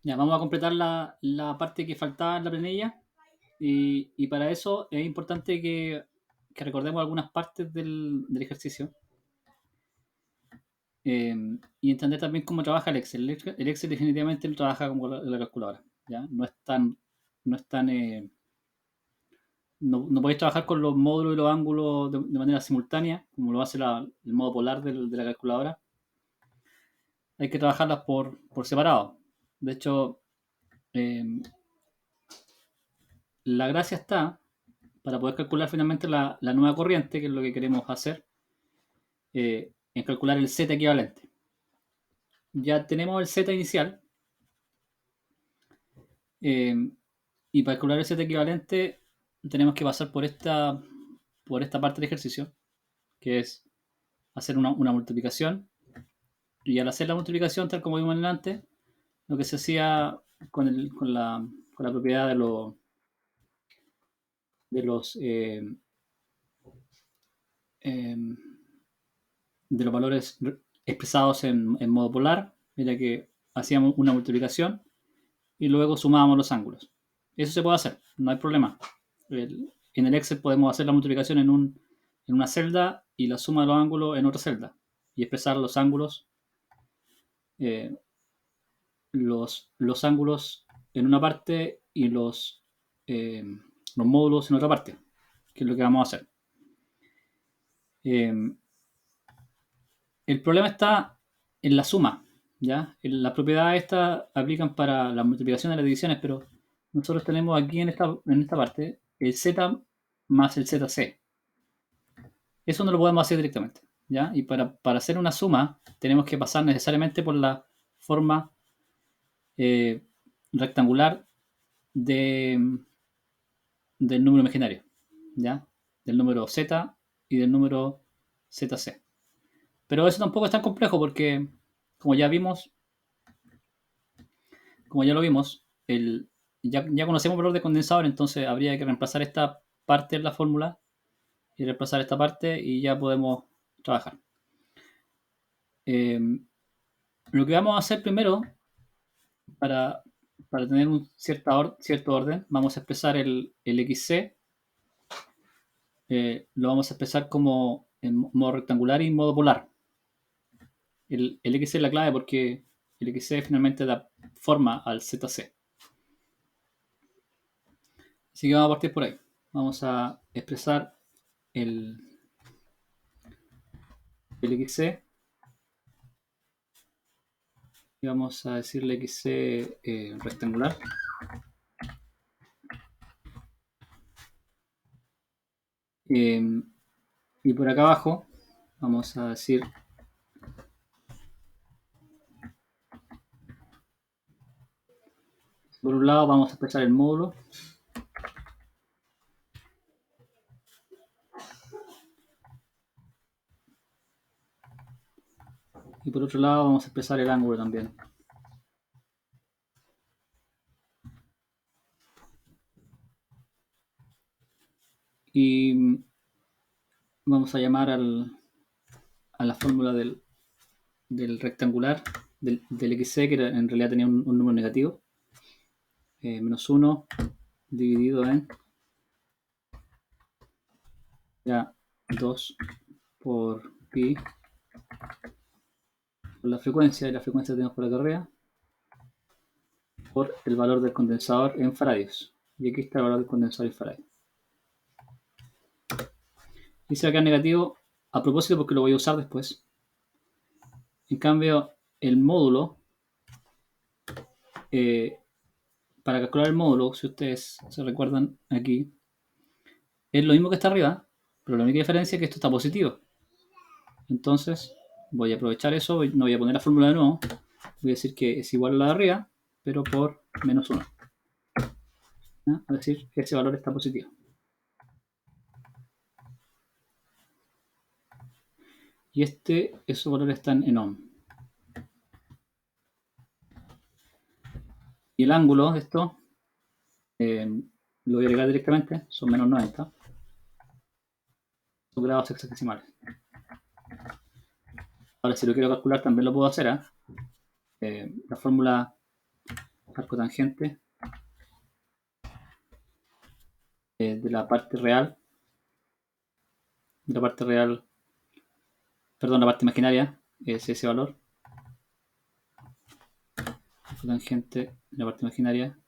Ya, vamos a completar la parte que faltaba en la planilla y para eso es importante que recordemos algunas partes del ejercicio eh, y entender también cómo trabaja el Excel. El Excel definitivamente lo trabaja como la calculadora, ¿ya? No es tan no, no podéis trabajar con los módulos y los ángulos de manera simultánea, como lo hace el modo polar de la calculadora. Hay que trabajarlas por separado. De hecho, eh, la gracia está para poder calcular finalmente la nueva corriente, que es lo que queremos hacer, en calcular el Z equivalente. Ya tenemos el Z inicial, eh, y para calcular el Z equivalente tenemos que pasar por esta parte del ejercicio, que es hacer una multiplicación. Y al hacer la multiplicación, tal como vimos antes, lo que se hacía con la propiedad de los, eh, eh, de los valores expresados en modo polar, era que hacíamos una multiplicación y luego sumábamos los ángulos. Eso se puede hacer, no hay problema. En el Excel podemos hacer la multiplicación en una celda y la suma de los ángulos en otra celda y expresar los ángulos, eh, los ángulos en una parte y los módulos en otra parte, que es lo que vamos a hacer. Eh, el problema está en la suma, ¿ya? Las propiedades estas aplican para la multiplicación y las divisiones, pero nosotros tenemos aquí en esta parte el z más el zc. Eso no lo podemos hacer directamente, ¿ya? Y para hacer una suma tenemos que pasar necesariamente por la forma eh, rectangular de, del número imaginario, ¿ya? Del número z y del número zc. Pero eso tampoco es tan complejo porque, como ya vimos, como ya lo vimos, ya conocemos el valor de condensador, entonces habría que reemplazar esta parte en la fórmula y reemplazar esta parte y ya podemos trabajar. Eh, lo que vamos a hacer primero, para, para tener un cierto orden, vamos a expresar el XC, lo vamos a expresar como en modo rectangular y en modo polar. El XC es la clave porque el XC finalmente da forma al ZC. Así que vamos a partir por ahí. Vamos a expresar el, el XC y vamos a decirle XC rectangular. Y por acá abajo vamos a decir por un lado vamos a expresar el módulo y por otro lado vamos a expresar el ángulo también. Y vamos a llamar a la fórmula del rectangular del XC, que en realidad tenía un número negativo, menos 1 dividido en ya 2 por pi por la frecuencia, y la frecuencia que tenemos por acá arriba, por el valor del condensador en faradios. Y aquí está el valor del condensador en faradios. Y se va a quedar negativo a propósito porque lo voy a usar después. En cambio, el módulo, eh, para calcular el módulo, si ustedes se recuerdan aquí, es lo mismo que está arriba, pero la única diferencia es que esto está positivo. Entonces, voy a aprovechar eso, no voy a poner la fórmula de nuevo, voy a decir que es igual a la de arriba, pero por menos 1. ¿Ya? Es decir, que ese valor está positivo. Y esos valores están en ohm. Y el ángulo de esto, lo voy a agregar directamente, son menos 90. Son grados hexadecimales. Ahora, si lo quiero calcular, también lo puedo hacer. La fórmula arco tangente de la parte real, perdón, la parte imaginaria, es ese valor, arco tangente de la parte imaginaria,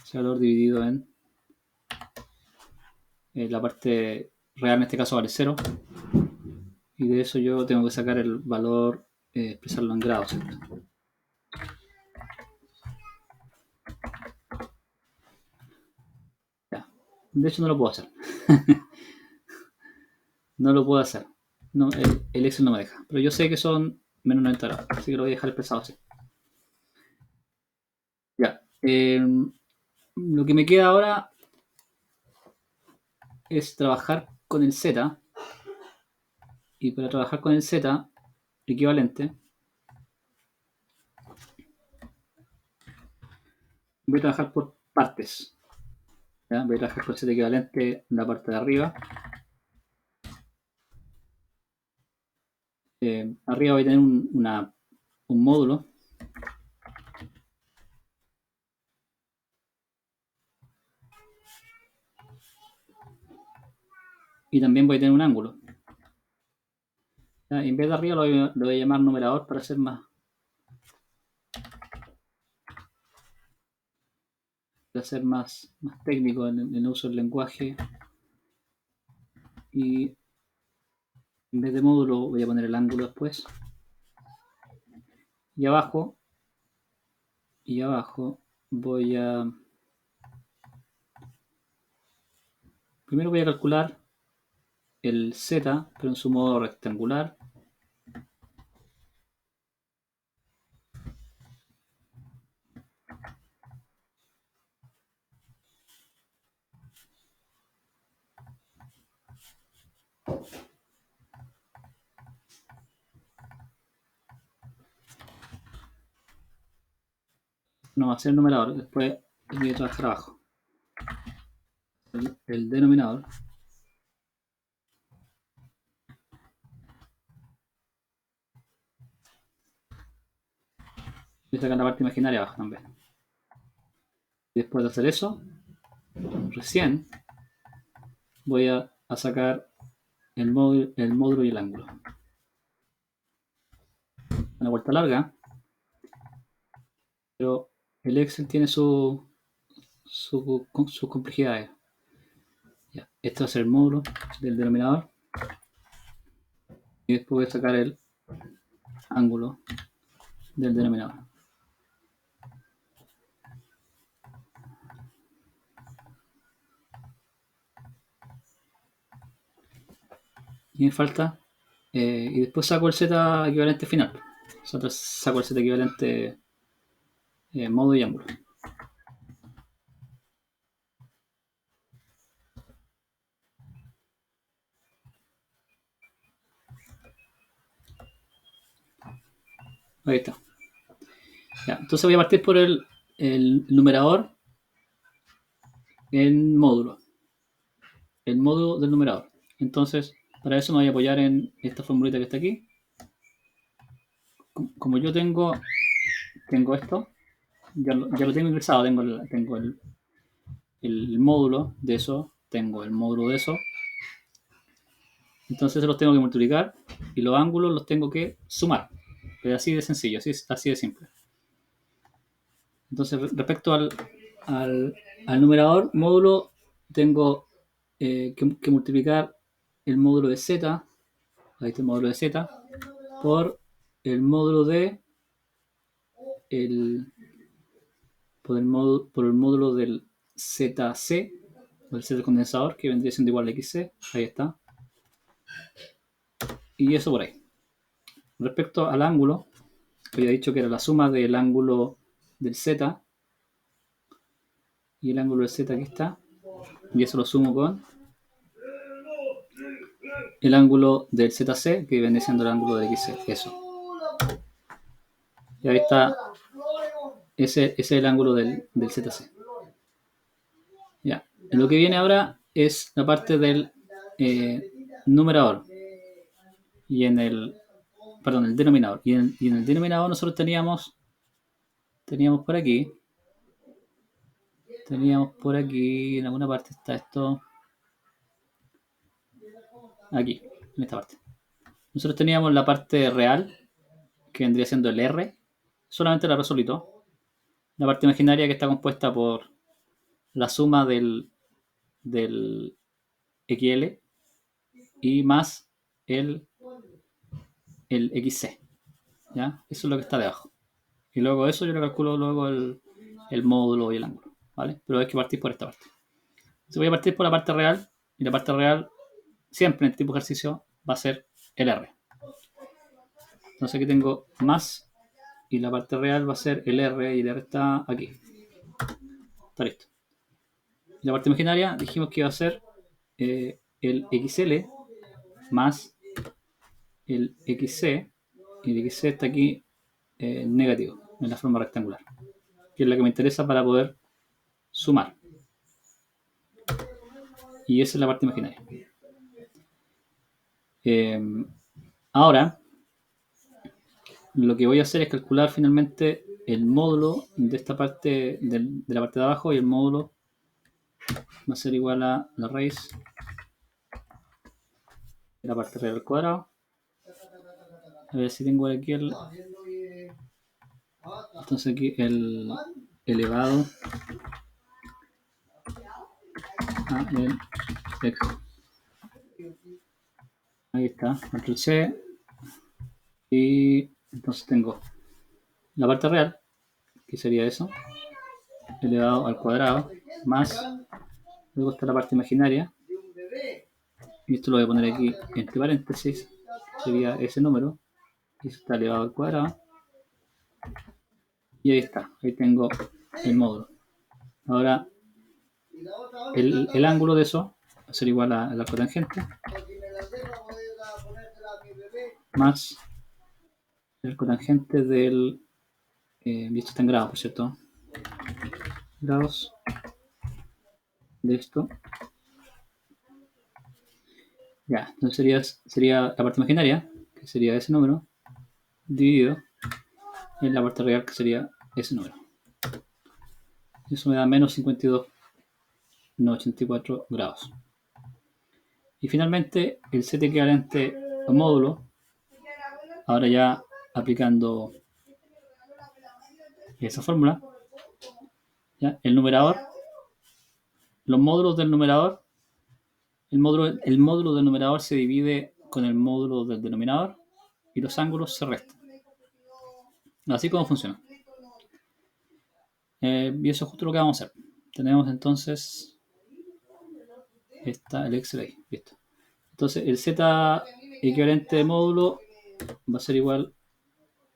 ese valor dividido en la parte real, en este caso vale 0, y de eso yo tengo que sacar el valor, expresarlo en grados, ¿cierto? Ya. De hecho no lo puedo hacer. No lo puedo hacer. No, el Excel no me deja. Pero yo sé que son menos 90 grados, así que lo voy a dejar expresado así. Ya. Lo que me queda ahora es trabajar con el Z. Y para trabajar con el Z equivalente, voy a trabajar por partes. ¿Ya? Voy a trabajar con Z equivalente en la parte de arriba. Arriba voy a tener un módulo. Y también voy a tener un ángulo. ¿Ya? En vez de arriba lo voy a llamar numerador para hacer más técnico en el uso del lenguaje. Y en vez de módulo voy a poner el ángulo después. Y abajo voy a... Primero voy a calcular el Z, pero en su modo rectangular. No va a ser el numerador, después voy a trabajar abajo. El denominador. Voy a sacar la parte imaginaria abajo también. Y después de hacer eso, recién voy a sacar el módulo y el ángulo. Una vuelta larga, pero el Excel tiene sus complejidades. Ya, este va a ser el módulo del denominador. Y después voy a sacar el ángulo del denominador. Y me falta. Y después saco el Z equivalente final. Saco el Z equivalente módulo y ángulo. Ahí está. Ya, entonces voy a partir por el numerador en módulo. El módulo del numerador. Entonces, para eso me voy a apoyar en esta formulita que está aquí. Como yo tengo esto, ya lo tengo ingresado, tengo el módulo de eso, tengo el módulo de eso. Entonces los tengo que multiplicar y los ángulos los tengo que sumar. Es así de sencillo, así de simple. Entonces, respecto al numerador módulo, tengo que multiplicar el módulo de Z, ahí está el módulo de Z, por el módulo de por el módulo del ZC, o el Z del condensador, que vendría siendo igual a XC, ahí está. Y eso por ahí. Respecto al ángulo, había dicho que era la suma del ángulo del Z y el ángulo del Z aquí está, y eso lo sumo con el ángulo del ZC, que viene siendo el ángulo del XC, eso. Y ahí está, ese es el ángulo del ZC. Ya, lo que viene ahora es la parte del numerador y en el denominador. Y en el denominador nosotros teníamos por aquí Teníamos por aquí, en alguna parte está esto. Aquí, en esta parte. Nosotros teníamos la parte real, que vendría siendo el R, solamente la R solito. La parte imaginaria que está compuesta por la suma del XL y más el, el XC. ¿Ya? Eso es lo que está debajo. Y luego eso yo le calculo luego el módulo y el ángulo. ¿Vale? Pero hay que partir por esta parte. Entonces voy a partir por la parte real. Y la parte real siempre en este tipo de ejercicio va a ser el R. Entonces aquí tengo más y la parte real va a ser el R y el R está aquí. Está listo. Y la parte imaginaria dijimos que iba a ser el XL más el XC y el XC está aquí negativo en la forma rectangular, que es la que me interesa para poder sumar. Y esa es la parte imaginaria. Ahora, lo que voy a hacer es calcular finalmente el módulo de esta parte, de la parte de abajo, y el módulo va a ser igual a la raíz de la parte real al cuadrado. A ver si tengo aquí el... Entonces aquí el elevado a el x. Ahí está, control C. Y entonces tengo la parte real, que sería eso, elevado al cuadrado, más, luego está la parte imaginaria, y esto lo voy a poner aquí entre paréntesis, sería ese número, y eso está elevado al cuadrado, y ahí está, ahí tengo el módulo. Ahora, el ángulo de eso va a ser igual a la cotangente, más el cotangente del, y esto está en grados, por cierto, grados de esto. Ya, entonces sería la parte imaginaria, que sería ese número, dividido en la parte real, que sería ese número. Eso me da menos 52, no 84 grados. Y finalmente, el set equivalente al módulo, ahora ya aplicando esa fórmula, ¿ya? El numerador, los módulos del numerador, el módulo del numerador se divide con el módulo del denominador y los ángulos se restan. Así como funciona. Y eso es justo lo que vamos a hacer. Tenemos entonces el Excel ahí, listo. Entonces el z equivalente de módulo va a ser igual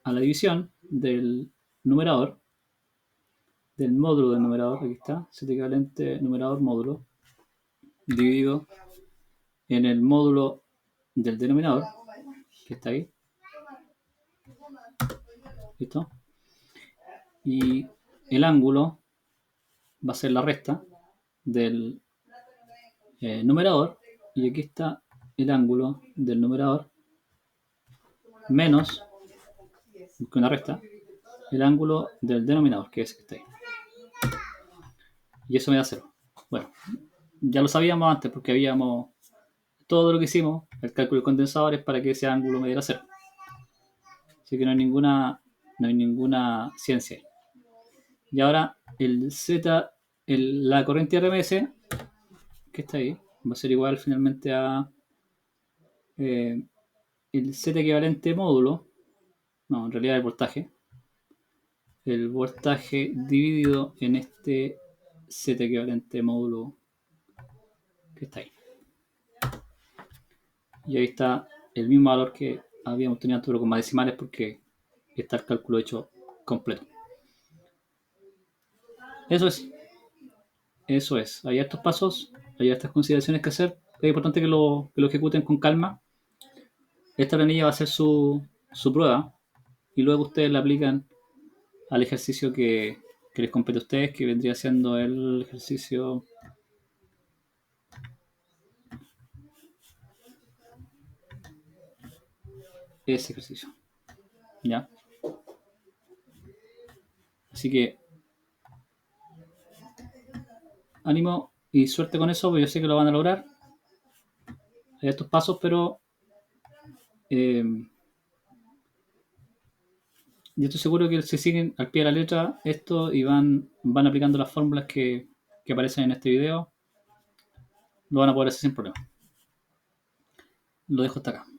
a la división del numerador, del módulo del numerador, aquí está, z equivalente numerador módulo, dividido en el módulo del denominador, que está ahí. ¿Listo? Y el ángulo va a ser la resta del numerador, y aquí está el ángulo del numerador menos, con una resta, el ángulo del denominador, que es este. Y eso me da 0. Bueno, ya lo sabíamos antes porque habíamos todo lo que hicimos, el cálculo de condensadores, para que ese ángulo me diera 0. Así que no hay ninguna ciencia. Y ahora el Z, la corriente RMS, que está ahí, va a ser igual finalmente a el Z equivalente módulo, no, en realidad el voltaje dividido en este Z equivalente módulo que está ahí. Y ahí está el mismo valor que habíamos tenido antes, pero con más decimales, porque está el cálculo hecho completo. Eso es. Hay estos pasos, hay estas consideraciones que hacer. Es importante que lo ejecuten con calma. Esta planilla va a ser su prueba, y luego ustedes la aplican al ejercicio que les compete a ustedes, que vendría siendo el ejercicio ese ejercicio. ¿Ya? Así que ánimo y suerte con eso, porque yo sé que lo van a lograr. Hay estos pasos, pero eh, yo estoy seguro que si siguen al pie de la letra esto y van aplicando las fórmulas que aparecen en este video, lo van a poder hacer sin problema. Lo dejo hasta acá.